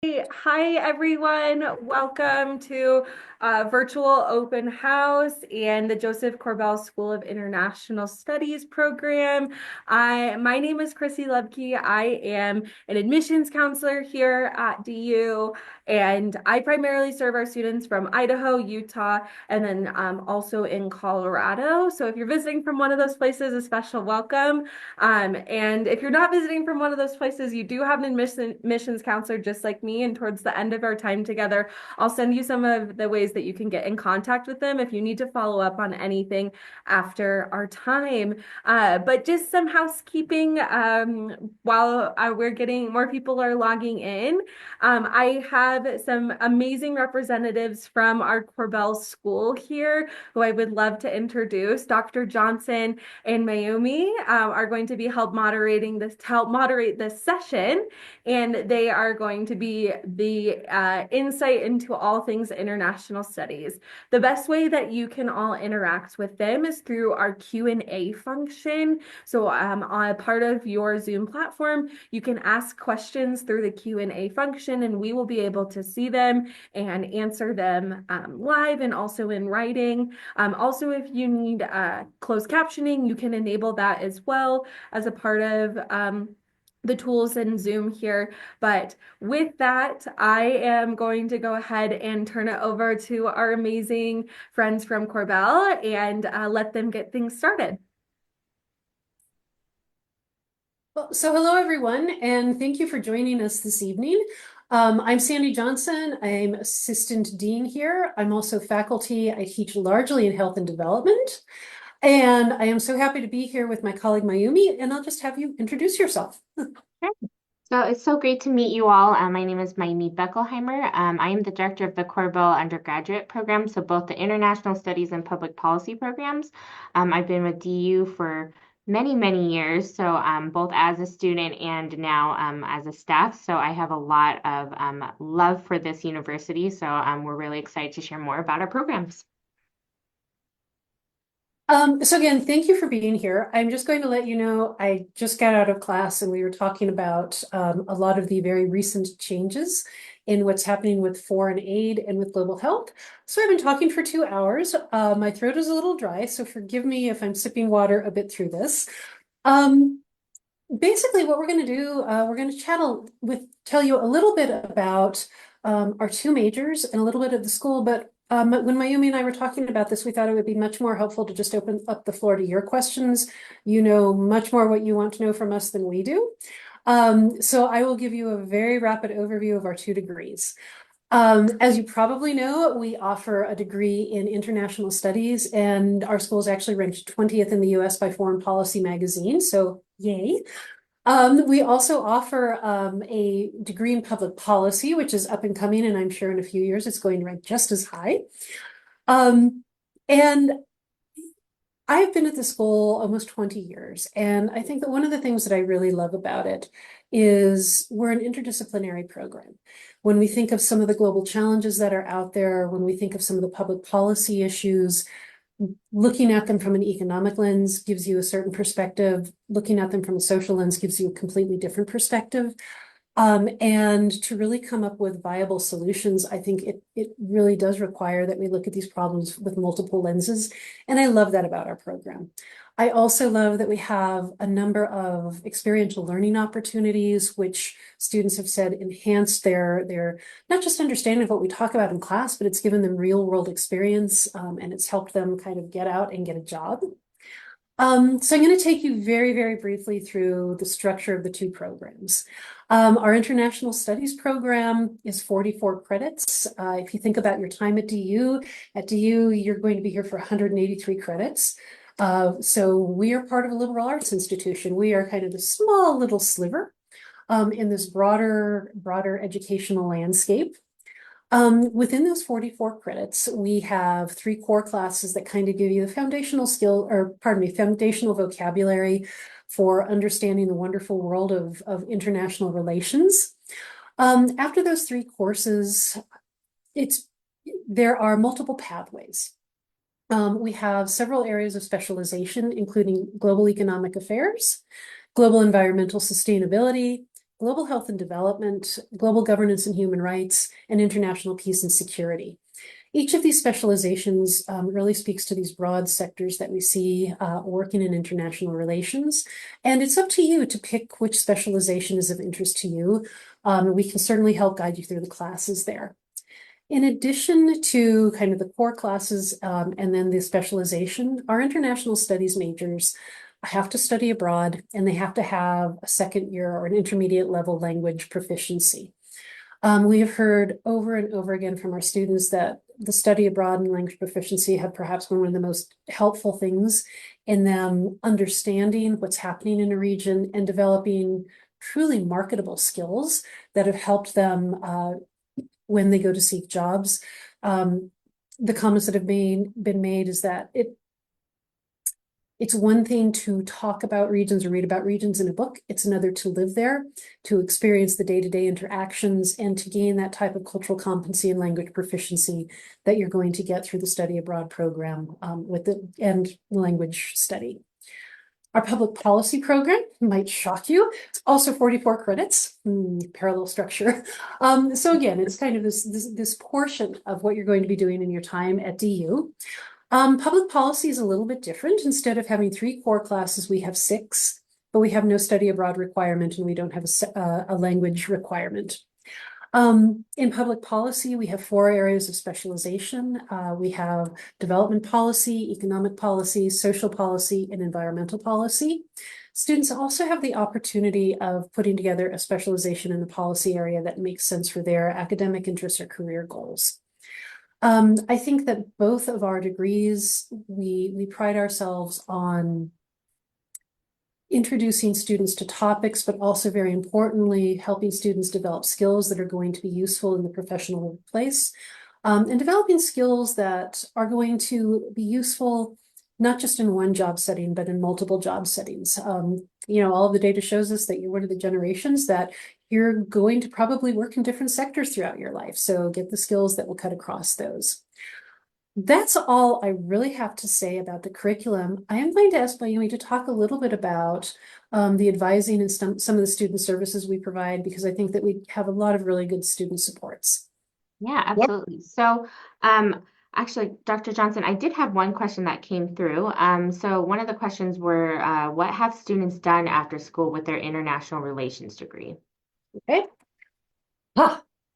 Hi, everyone. Welcome to virtual open house and the Josef Korbel School of International Studies program. My name is Chrissy Lebke. I am an admissions counselor here at DU, and I primarily serve our students from Idaho, Utah, and then also in Colorado. So if you're visiting from one of those places, a special welcome. And if you're not visiting from one of those places, you do have an admissions counselor just like me. And towards the end of our time together, I'll send you some of the ways that you can get in contact with them if you need to follow up on anything after our time. But just some housekeeping while we're getting more people are logging in. I have some amazing representatives from our Korbel school here who I would love to introduce. Dr. Johnson and Mayumi are going to be help moderate this session, and they are going to be the insight into all things international studies. The best way that you can all interact with them is through our Q&A function. So on a part of your Zoom platform, you can ask questions through the Q&A function, and we will be able to see them and answer them live and also in writing. Also, if you need closed captioning, you can enable that as well as a part of the tools in Zoom here. But with that, I am going to go ahead and turn it over to our amazing friends from Korbel and let them get things started. So hello, everyone, and thank you for joining us this evening. I'm Sandy Johnson. I'm Assistant Dean here. I'm also faculty. I teach largely in health and development. And I am so happy to be here with my colleague Mayumi, and I'll just have you introduce yourself. Sure. So it's so great to meet you all. My name is Mayumi Beckelheimer. I am the director of the Korbel undergraduate program, so both the International Studies and Public Policy programs. I've been with DU for many, many years, so both as a student and now as a staff. So I have a lot of love for this university. So we're really excited to share more about our programs. So again, thank you for being here. I'm just going to let you know, I just got out of class and we were talking about a lot of the very recent changes in what's happening with foreign aid and with global health. So I've been talking for 2 hours. My throat is a little dry, so forgive me if I'm sipping water a bit through this. Um, Basically, what we're going to do, we're going to tell you a little bit about our two majors and a little bit of the school. But when Mayumi and I were talking about this, we thought it would be much more helpful to just open up the floor to your questions. You know much more what you want to know from us than we do. So I will give you a very rapid overview of our two degrees. As you probably know, we offer a degree in international studies, and our school is actually ranked 20th in the US by Foreign Policy magazine, so yay. We also offer a degree in public policy, which is up and coming, and I'm sure in a few years it's going to rank just as high. And I've been at the school almost 20 years, and I think that one of the things that I really love about it is we're an interdisciplinary program. When we think of some of the global challenges that are out there, when we think of some of the public policy issues, looking at them from an economic lens gives you a certain perspective. Looking at them from a social lens gives you a completely different perspective. And to really come up with viable solutions, I think it really does require that we look at these problems with multiple lenses. And I love that about our program. I also love that we have a number of experiential learning opportunities, which students have said enhance their not just understanding of what we talk about in class, but it's given them real world experience, and it's helped them kind of get out and get a job. So I'm going to take you very, very briefly through the structure of the two programs. Our International Studies program is 44 credits. If you think about your time at DU, you're going to be here for 183 credits. So we are part of a liberal arts institution. We are kind of a small little sliver in this broader educational landscape. Within those 44 credits, we have 3 core classes that kind of give you the foundational foundational vocabulary for understanding the wonderful world of international relations. After those 3 courses, there are multiple pathways. We have several areas of specialization, including global economic affairs, global environmental sustainability, global health and development, global governance and human rights, and international peace and security. Each of these specializations really speaks to these broad sectors that we see working in international relations. And it's up to you to pick which specialization is of interest to you. We can certainly help guide you through the classes there. In addition to kind of the core classes and then the specialization, our international studies majors have to study abroad and they have to have a second year or an intermediate level language proficiency. We have heard over and over again from our students that the study abroad and language proficiency have perhaps been one of the most helpful things in them understanding what's happening in a region and developing truly marketable skills that have helped them when they go to seek jobs. The comments that have been made is that it's one thing to talk about regions or read about regions in a book. It's another to live there, to experience the day-to-day interactions, and to gain that type of cultural competency and language proficiency that you're going to get through the study abroad program and language study. Our public policy program might shock you. It's also 44 credits, parallel structure. So again, it's kind of this portion of what you're going to be doing in your time at DU. Public policy is a little bit different. Instead of having 3 core classes, we have 6, but we have no study abroad requirement and we don't have a language requirement. In public policy, we have 4 areas of specialization. We have development policy, economic policy, social policy, and environmental policy. Students also have the opportunity of putting together a specialization in the policy area that makes sense for their academic interests or career goals. I think that both of our degrees, we pride ourselves on introducing students to topics, but also very importantly, helping students develop skills that are going to be useful in the professional workplace, and developing skills that are going to be useful not just in one job setting, but in multiple job settings. All of the data shows us that you're one of the generations that you're going to probably work in different sectors throughout your life. So get the skills that will cut across those. That's all I really have to say about the curriculum. I am going to ask Mayumi to talk a little bit about the advising and some of the student services we provide, because I think that we have a lot of really good student supports. Yeah, absolutely. So, actually, Dr. Johnson, I did have one question that came through. So one of the questions were, what have students done after school with their international relations degree? Okay.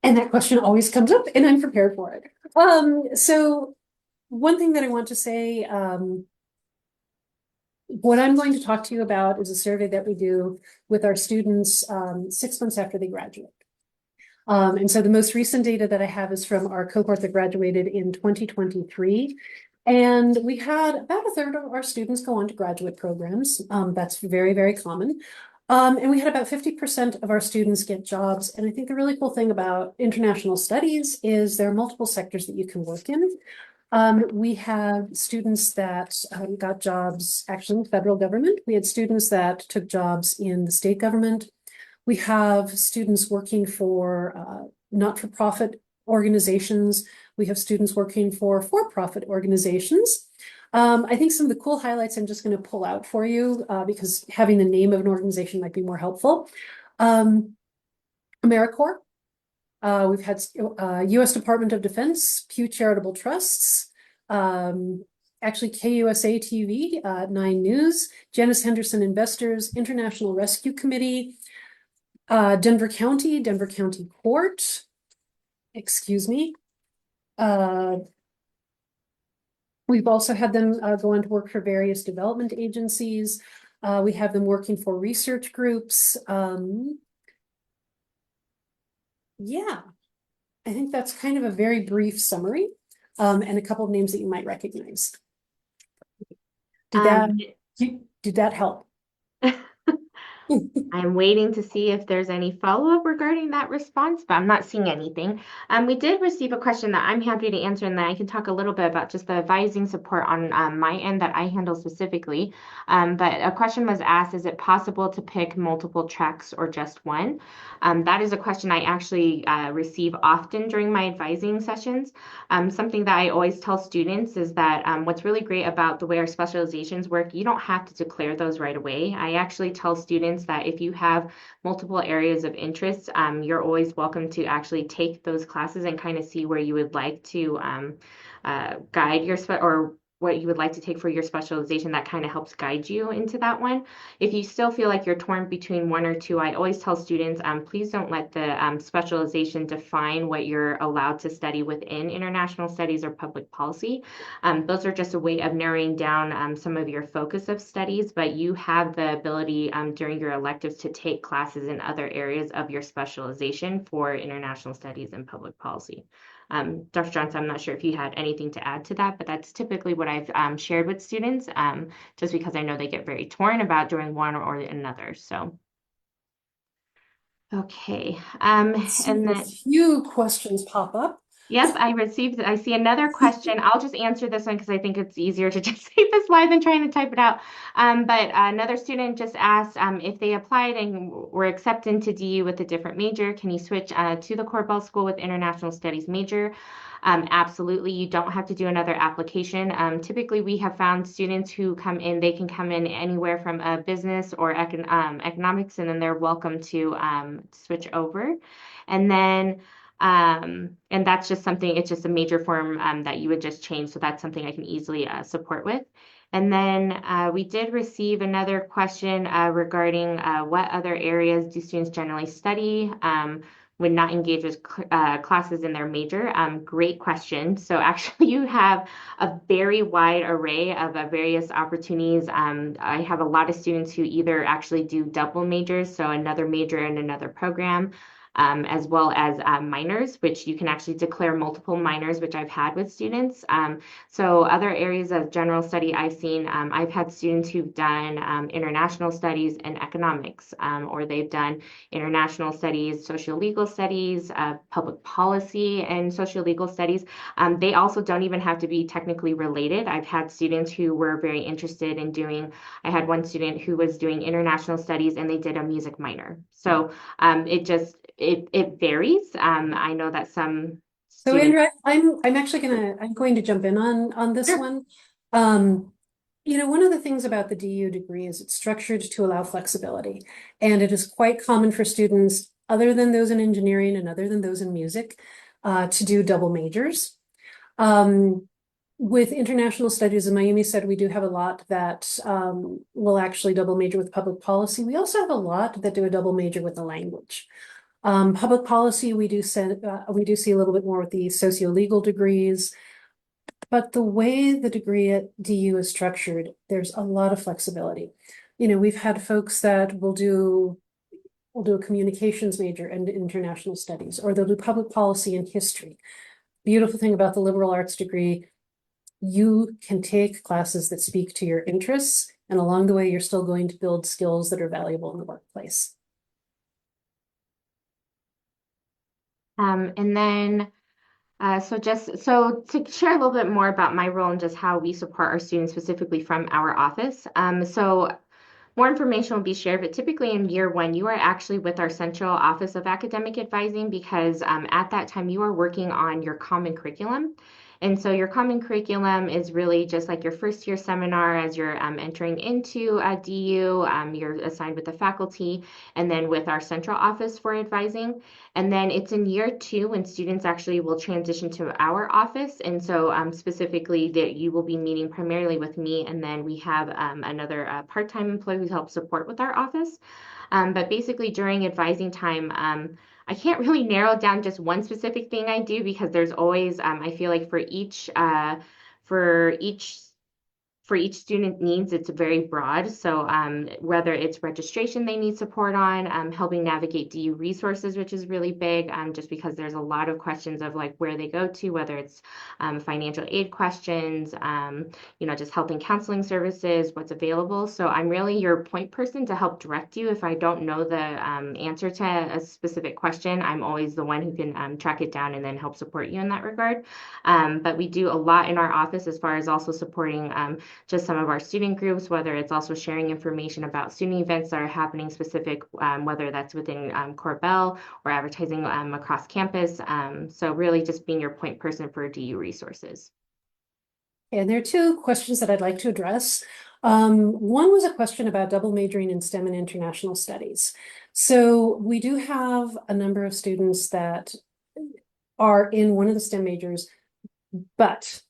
And that question always comes up, and I'm prepared for it. So one thing that I want to say, what I'm going to talk to you about is a survey that we do with our students 6 months after they graduate. And so the most recent data that I have is from our cohort that graduated in 2023. And we had about a third of our students go on to graduate programs. That's very, very common. And we had about 50% of our students get jobs. And I think the really cool thing about international studies is there are multiple sectors that you can work in. We have students that got jobs actually in the federal government. We had students that took jobs in the state government. We have students working for not-for-profit organizations. We have students working for-profit organizations. I think some of the cool highlights I'm just going to pull out for you because having the name of an organization might be more helpful. AmeriCorps. We've had U.S. Department of Defense, Pew Charitable Trusts, actually KUSA TV, 9 News, Janice Henderson Investors, International Rescue Committee, Denver County Court, excuse me. We've also had them go on to work for various development agencies. We have them working for research groups. Yeah, I think that's kind of a very brief summary and a couple of names that you might recognize. Did that help? I'm waiting to see if there's any follow-up regarding that response, but I'm not seeing anything. We did receive a question that I'm happy to answer, and then I can talk a little bit about just the advising support on my end that I handle specifically. But a question was asked, is it possible to pick multiple tracks or just one? That is a question I actually receive often during my advising sessions. Something that I always tell students is that what's really great about the way our specializations work, you don't have to declare those right away. I actually tell students students that if you have multiple areas of interest, you're always welcome to actually take those classes and kind of see where you would like to guide your or what you would like to take for your specialization. That kind of helps guide you into that one. If you still feel like you're torn between one or two, I always tell students, please don't let the specialization define what you're allowed to study within international studies or public policy. Those are just a way of narrowing down some of your focus of studies, but you have the ability during your electives to take classes in other areas of your specialization for international studies and public policy. Dr. Johnson, I'm not sure if you had anything to add to that, but that's typically what I've shared with students, just because I know they get very torn about doing one or another. So, okay. See And a then, few questions pop up. yep, I see another question. I'll just answer this one because I think it's easier to just see the slide than trying to type it out. But another student just asked if they applied and were accepted into DU with a different major, can you switch to the Korbel School with International Studies major? Absolutely, you don't have to do another application. Typically, we have found students who come in, they can come in anywhere from a business or economics, and then they're welcome to switch over. And then and that's just something, it's just a major form that you would just change. So that's something I can easily support with. And then we did receive another question regarding what other areas do students generally study when not engaged with classes in their major. Great question. So actually you have a very wide array of various opportunities. I have a lot of students who either actually do double majors, so another major in another program, as well as minors, which you can actually declare multiple minors, which I've had with students. So other areas of general study I've seen, I've had students who've done international studies and economics, or they've done international studies, social-legal studies, public policy, and social-legal studies. They also don't even have to be technically related. I've had students who were very interested in doing, I had one student who was doing international studies and they did a music minor. So it varies. I know that some So students. Andrea, I'm going to jump in on this Sure. one. One of the things about the DU degree is it's structured to allow flexibility, and it is quite common for students, other than those in engineering and other than those in music, to do double majors. With international studies, as Mayumi said, we do have a lot that will actually double major with public policy. We also have a lot that do a double major with the language. Public policy, we do see a little bit more with the socio-legal degrees, but the way the degree at DU is structured, there's a lot of flexibility. We've had folks that will do a communications major and international studies, or they'll do public policy and history. Beautiful thing about the liberal arts degree, you can take classes that speak to your interests, and along the way, you're still going to build skills that are valuable in the workplace. And then, so to share a little bit more about my role and just how we support our students specifically from our office. So more information will be shared, but typically in year one, you are actually with our Central Office of Academic Advising because at that time you are working on your common curriculum. And so your common curriculum is really just like your first year seminar as you're entering into a DU. You're assigned with the faculty and then with our central office for advising. And then it's in year two when students actually will transition to our office. And so specifically that you will be meeting primarily with me. And then we have another part-time employee who helps support with our office. But basically during advising time, I can't really narrow down just one specific thing I do because there's always, I feel like for each for each student needs, it's very broad. So whether it's registration they need support on, helping navigate DU resources, which is really big, just because there's a lot of questions of like where they go to, whether it's financial aid questions, just health and counseling services, what's available. So I'm really your point person to help direct you. If I don't know the answer to a specific question, I'm always the one who can track it down and then help support you in that regard. But we do a lot in our office as far as also supporting just some of our student groups, whether it's also sharing information about student events that are happening specific, whether that's within Korbel or advertising across campus. So really just being your point person for DU resources. And there are two questions that I'd like to address. One was a question about double majoring in STEM and international studies. So we do have a number of students that are in one of the STEM majors, but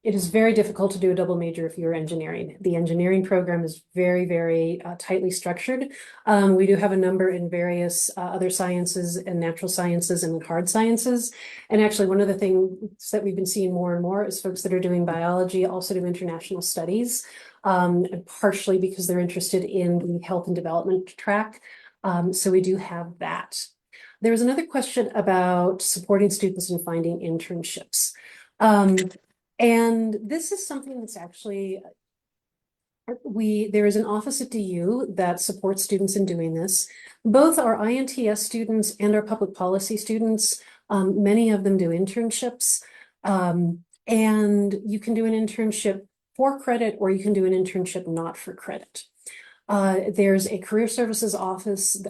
it is very difficult to do a double major if you're engineering. The engineering program is very, very tightly structured. We do have a number in various other sciences and natural sciences and hard sciences. And actually, one of the things that we've been seeing more and more is folks that are doing biology also do international studies, partially because they're interested in the health and development track. So we do have that. There was another question about supporting students in finding internships. And this is something that's actually, there is an office at DU that supports students in doing this. Both our INTS students and our public policy students, many of them do internships. And you can do an internship for credit, or you can do an internship not for credit. There's a career services office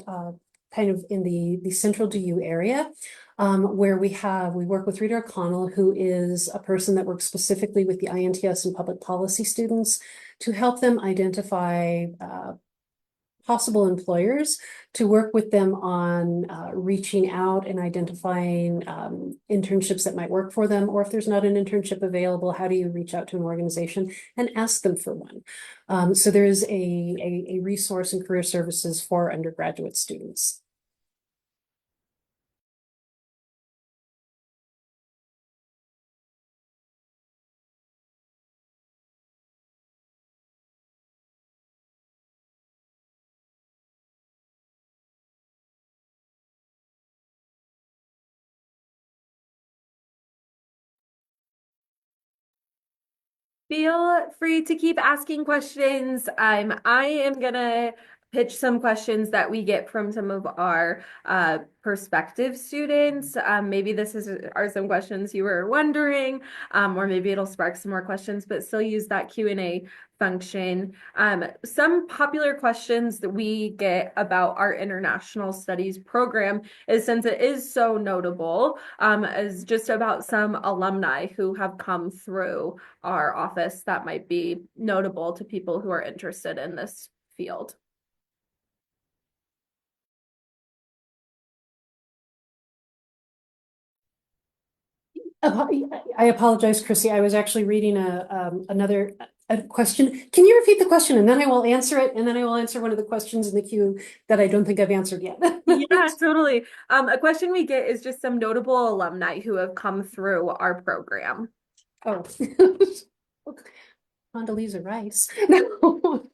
kind of in the central DU area, where we work with Rita O'Connell, who is a person that works specifically with the INTS and public policy students to help them identify possible employers, to work with them on reaching out and identifying internships that might work for them, or if there's not an internship available, how do you reach out to an organization and ask them for one? So there is a resource in career services for undergraduate students. Feel free to keep asking questions. I am gonna pitch some questions that we get from some of our prospective students. Maybe are some questions you were wondering, or maybe it'll spark some more questions, but still use that Q&A function. Some popular questions that we get about our international studies program is, since it is so notable, is just about some alumni who have come through our office that might be notable to people who are interested in this field. I apologize, Chrissy. I was actually reading another question. Can you repeat the question, and then I will answer it, and then I will answer one of the questions in the queue that I don't think I've answered yet. Yeah, totally. A question we get is just some notable alumni who have come through our program. Oh, Condoleezza Rice. No.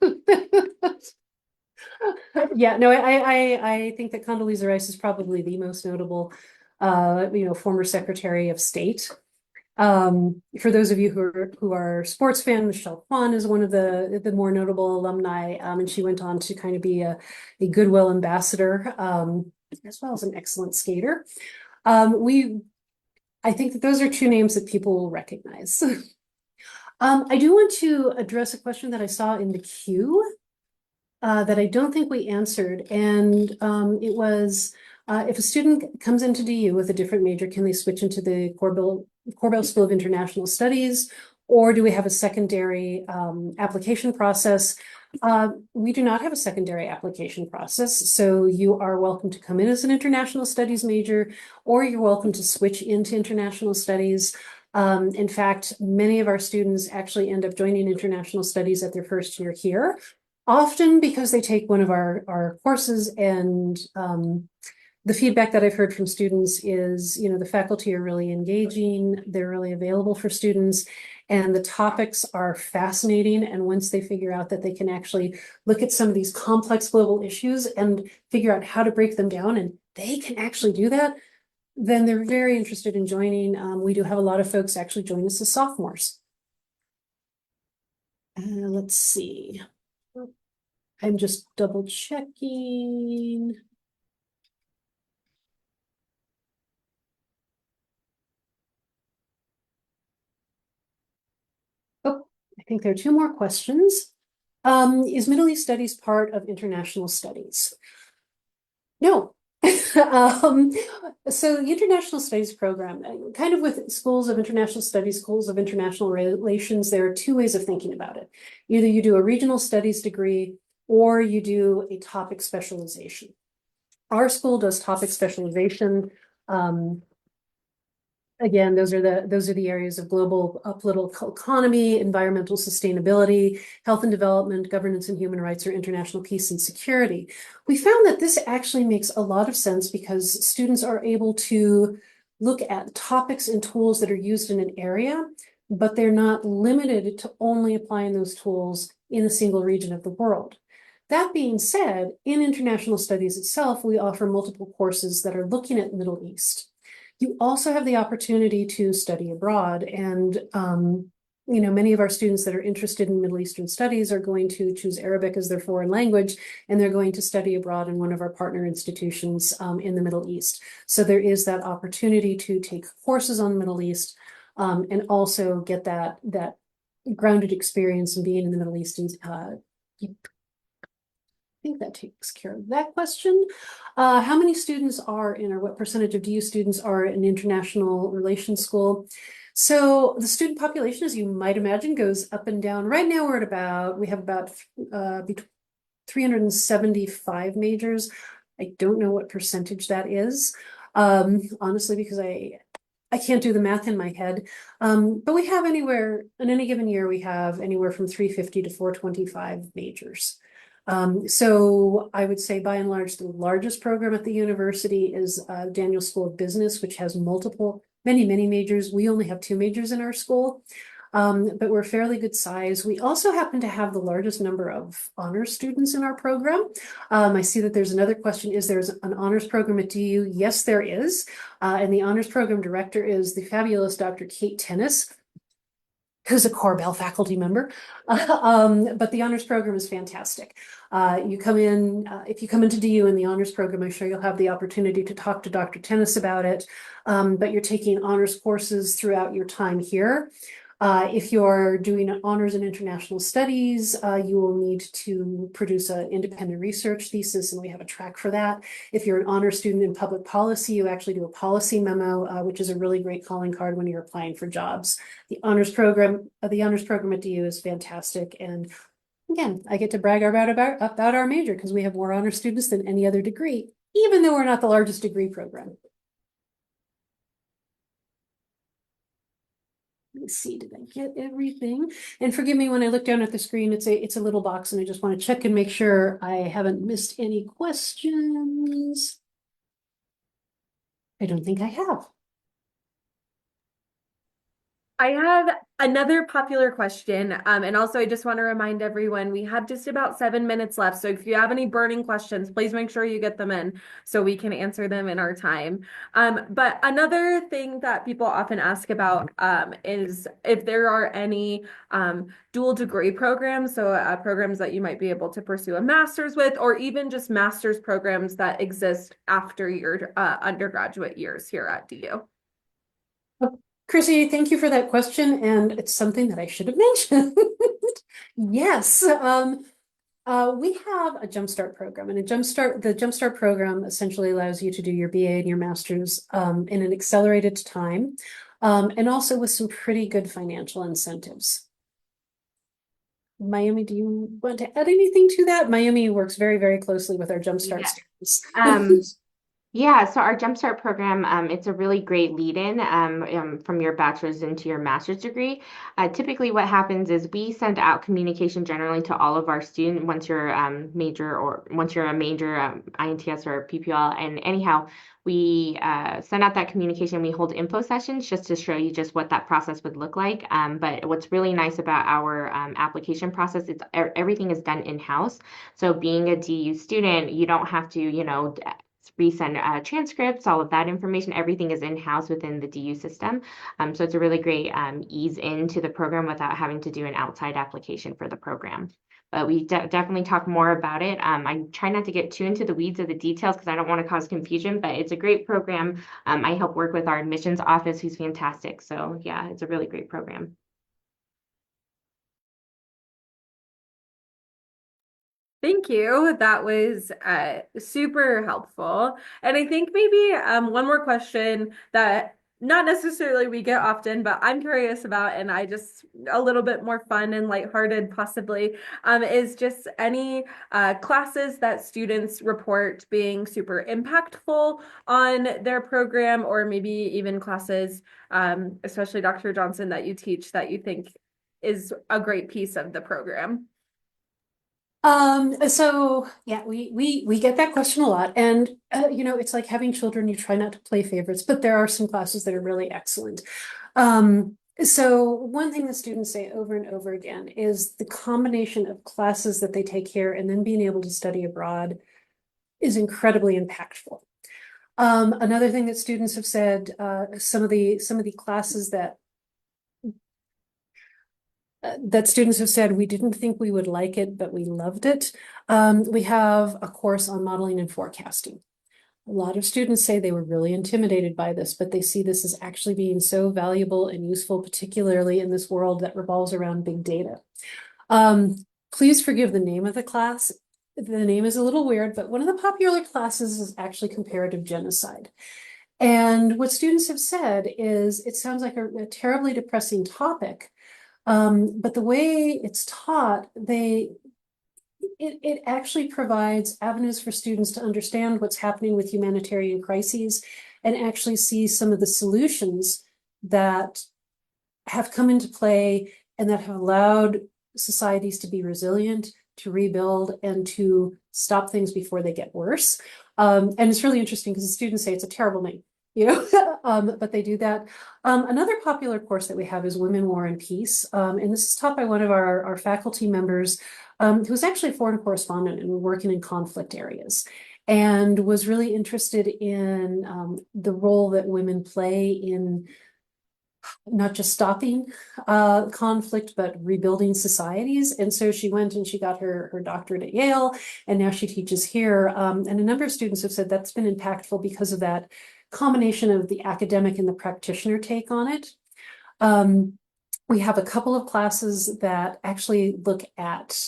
Yeah, no, I think that Condoleezza Rice is probably the most notable, former Secretary of State. For those of you who are sports fans, Michelle Kwan is one of the more notable alumni, and she went on to kind of be a goodwill ambassador, as well as an excellent skater. I think that those are two names that people will recognize. I do want to address a question that I saw in the queue that I don't think we answered, and it was if a student comes into DU with a different major, can they switch into the Korbel School of International Studies, or do we have a secondary application process? We do not have a secondary application process, so you are welcome to come in as an international studies major, or you're welcome to switch into international studies. In fact, many of our students actually end up joining international studies at their first year here, often because they take one of our courses, and the feedback that I've heard from students is, the faculty are really engaging, they're really available for students, and the topics are fascinating. And once they figure out that they can actually look at some of these complex global issues and figure out how to break them down, and they can actually do that, then they're very interested in joining. We do have a lot of folks actually join us as sophomores. Let's see. I'm just double checking. Oh, I think there are two more questions. Is Middle East Studies part of international studies? No, Um, so the International Studies program, kind of with schools of international studies, schools of international relations, there are two ways of thinking about it. Either you do a regional studies degree or you do a topic specialization. Our school does topic specialization. Um, Again, those are the areas of global political economy, environmental sustainability, health and development, governance and human rights, or international peace and security. We found that this actually makes a lot of sense because students are able to look at topics and tools that are used in an area, but they're not limited to only applying those tools in a single region of the world. That being said, in international studies itself, we offer multiple courses that are looking at the Middle East. You also have the opportunity to study abroad, and many of our students that are interested in Middle Eastern studies are going to choose Arabic as their foreign language, and they're going to study abroad in one of our partner institutions in the Middle East. So there is that opportunity to take courses on the Middle East and also get that grounded experience in being in the Middle East. And I think that takes care of that question. How many students are in, or what percentage of DU students are in international relations school? So the student population, as you might imagine, goes up and down. Right now we have about 375 majors. I don't know what percentage that is, honestly, because I can't do the math in my head. But we have anywhere, in any given year, we have anywhere from 350 to 425 majors. So I would say by and large, the largest program at the university is Daniel School of Business, which has many majors. We only have 2 majors in our school, but we're fairly good size. We also happen to have the largest number of honors students in our program. I see that there's another question. Is there an honors program at DU? Yes, there is. And the honors program director is the fabulous Dr. Kate Tennis, who's a Korbel faculty member. But the honors program is fantastic. If you come into DU in the honors program, I'm sure you'll have the opportunity to talk to Dr. Tennis about it. But you're taking honors courses throughout your time here. If you're doing honors in international studies, you will need to produce an independent research thesis, and we have a track for that. If you're an honor student in public policy, you actually do a policy memo, which is a really great calling card when you're applying for jobs. The honors program at DU is fantastic, and again, I get to brag about our major because we have more honor students than any other degree, even though we're not the largest degree program. Let's see, did I get everything? And forgive me when I look down at the screen, it's a little box, and I just want to check and make sure I haven't missed any questions. I don't think I have. I have another popular question. And also, I just want to remind everyone we have just about 7 minutes left. So if you have any burning questions, please make sure you get them in so we can answer them in our time. But another thing that people often ask about is if there are any dual degree programs, so programs that you might be able to pursue a master's with, or even just master's programs that exist after your undergraduate years here at DU. Chrissy, thank you for that question, and it's something that I should have mentioned. Yes, we have a Jumpstart program, and the Jumpstart program essentially allows you to do your BA and your master's in an accelerated time, and also with some pretty good financial incentives. Miami, do you want to add anything to that? Miami works very closely with our Jumpstart students. Yeah, so our Jumpstart program, it's a really great lead-in from your bachelor's into your master's degree. Typically, what happens is we send out communication generally to all of our students once you're once you're a major INTS or PPL. And anyhow, we send out that communication. We hold info sessions just to show you just what that process would look like. But what's really nice about our application process is everything is done in-house. So being a DU student, you don't have to, resend transcripts, all of that information. Everything is in-house within the DU system. So it's a really great ease into the program without having to do an outside application for the program. But we definitely talk more about it. I try not to get too into the weeds of the details because I don't want to cause confusion, but it's a great program. I help work with our admissions office, who's fantastic. So yeah, it's a really great program. Thank you. That was super helpful. And I think maybe one more question that not necessarily we get often, but I'm curious about, and I just a little bit more fun and lighthearted possibly, is just any classes that students report being super impactful on their program, or maybe even classes, especially Dr. Johnson, that you teach that you think is a great piece of the program. So yeah, we get that question a lot, and it's like having children. You try not to play favorites, but there are some classes that are really excellent. So one thing that students say over and over again is the combination of classes that they take here and then being able to study abroad is incredibly impactful. Another thing that students have said, some of the classes that students have said we didn't think we would like it, but we loved it. We have a course on modeling and forecasting. A lot of students say they were really intimidated by this, but they see this as actually being so valuable and useful, particularly in this world that revolves around big data. Please forgive the name of the class. The name is a little weird, but one of the popular classes is actually comparative genocide. And what students have said is it sounds like a terribly depressing topic, but the way it's taught, it actually provides avenues for students to understand what's happening with humanitarian crises and actually see some of the solutions that have come into play and that have allowed societies to be resilient, to rebuild, and to stop things before they get worse. And it's really interesting because the students say it's a terrible name, but they do that. Another popular course that we have is Women, War, and Peace. And this is taught by one of our faculty members, who's actually a foreign correspondent and working in conflict areas, and was really interested in the role that women play in not just stopping conflict, but rebuilding societies. And so she went and she got her doctorate at Yale, and now she teaches here. And a number of students have said that's been impactful because of that combination of the academic and the practitioner take on it. We have a couple of classes that actually look at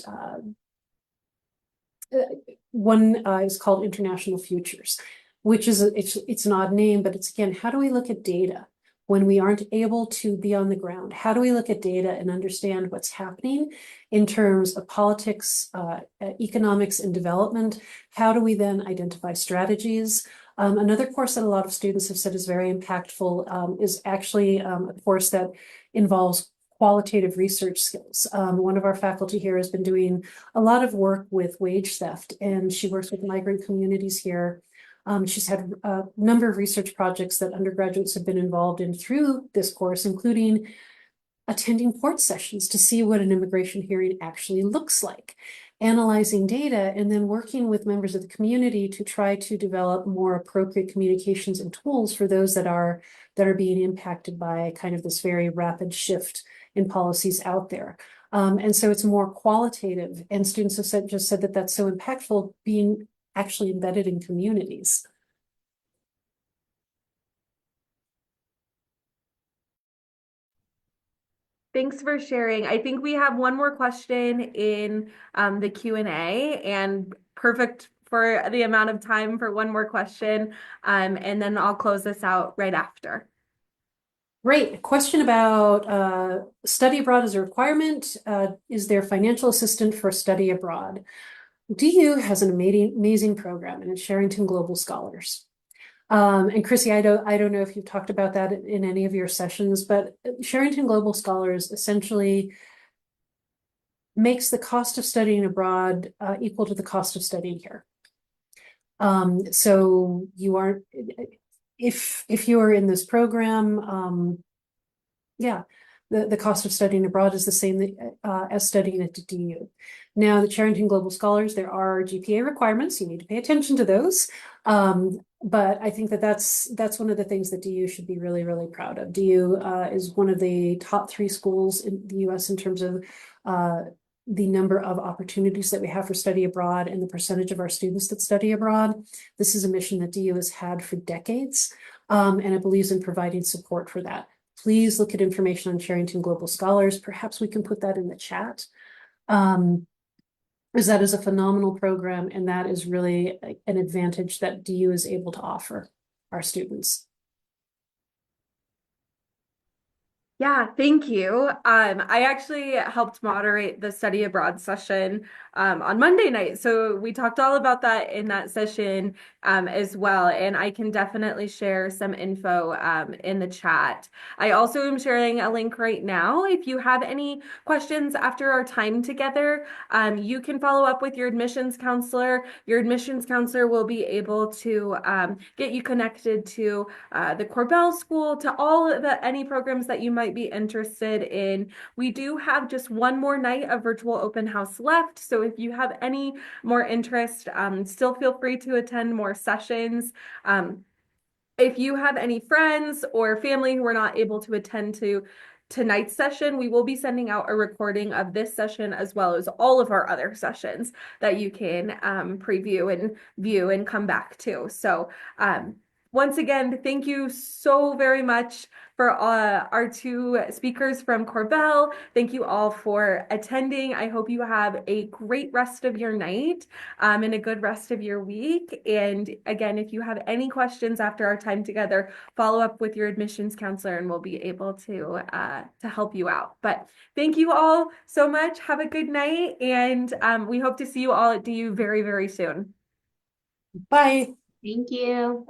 one is called International Futures, which is it's an odd name, but it's again, how do we look at data when we aren't able to be on the ground? How do we look at data and understand what's happening in terms of politics, economics, and development? How do we then identify strategies? Another course that a lot of students have said is very impactful is actually a course that involves qualitative research skills. One of our faculty here has been doing a lot of work with wage theft, and she works with migrant communities here. She's had a number of research projects that undergraduates have been involved in through this course, including attending court sessions to see what an immigration hearing actually looks like, analyzing data, and then working with members of the community to try to develop more appropriate communications and tools for those that are being impacted by kind of this very rapid shift in policies out there. And so it's more qualitative, and students have just said that that's so impactful, being actually embedded in communities. Thanks for sharing. I think we have one more question in the Q&A, and perfect for the amount of time for one more question. And then I'll close this out right after. Great. A question about study abroad as a requirement. Is there financial assistance for study abroad? DU has an amazing program, and it's Sherrington Global Scholars. And Chrissy, I don't know if you've talked about that in any of your sessions, but Sherrington Global Scholars essentially makes the cost of studying abroad equal to the cost of studying here. So you aren't, if you are in this program, yeah, the cost of studying abroad is the same as studying at DU. Now, the Sherrington Global Scholars, there are GPA requirements. You need to pay attention to those. But I think that's one of the things that DU should be really, really proud of. DU is one of the top 3 schools in the US in terms of the number of opportunities that we have for study abroad and the percentage of our students that study abroad. This is a mission that DU has had for decades, and it believes in providing support for that. Please look at information on Sherrington Global Scholars. Perhaps we can put that in the chat. is that is a phenomenal program, and that is really an advantage that DU is able to offer our students. Yeah, thank you. I actually helped moderate the study abroad session on Monday night. So we talked all about that in that session as well. And I can definitely share some info in the chat. I also am sharing a link right now. If you have any questions after our time together, you can follow up with your admissions counselor. Your admissions counselor will be able to get you connected to the Korbel School, to all the any programs that you might be interested in. We do have just one more night of virtual open house left. So if you have any more interest, still feel free to attend more sessions. If you have any friends or family who are not able to attend to tonight's session, we will be sending out a recording of this session as well as all of our other sessions that you can preview and view and come back to. So once again, thank you so very much for our two speakers from Korbel. Thank you all for attending. I hope you have a great rest of your night and a good rest of your week. And again, if you have any questions after our time together, follow up with your admissions counselor and we'll be able to help you out. But thank you all so much. Have a good night. And we hope to see you all at DU very, very soon. Bye. Thank you.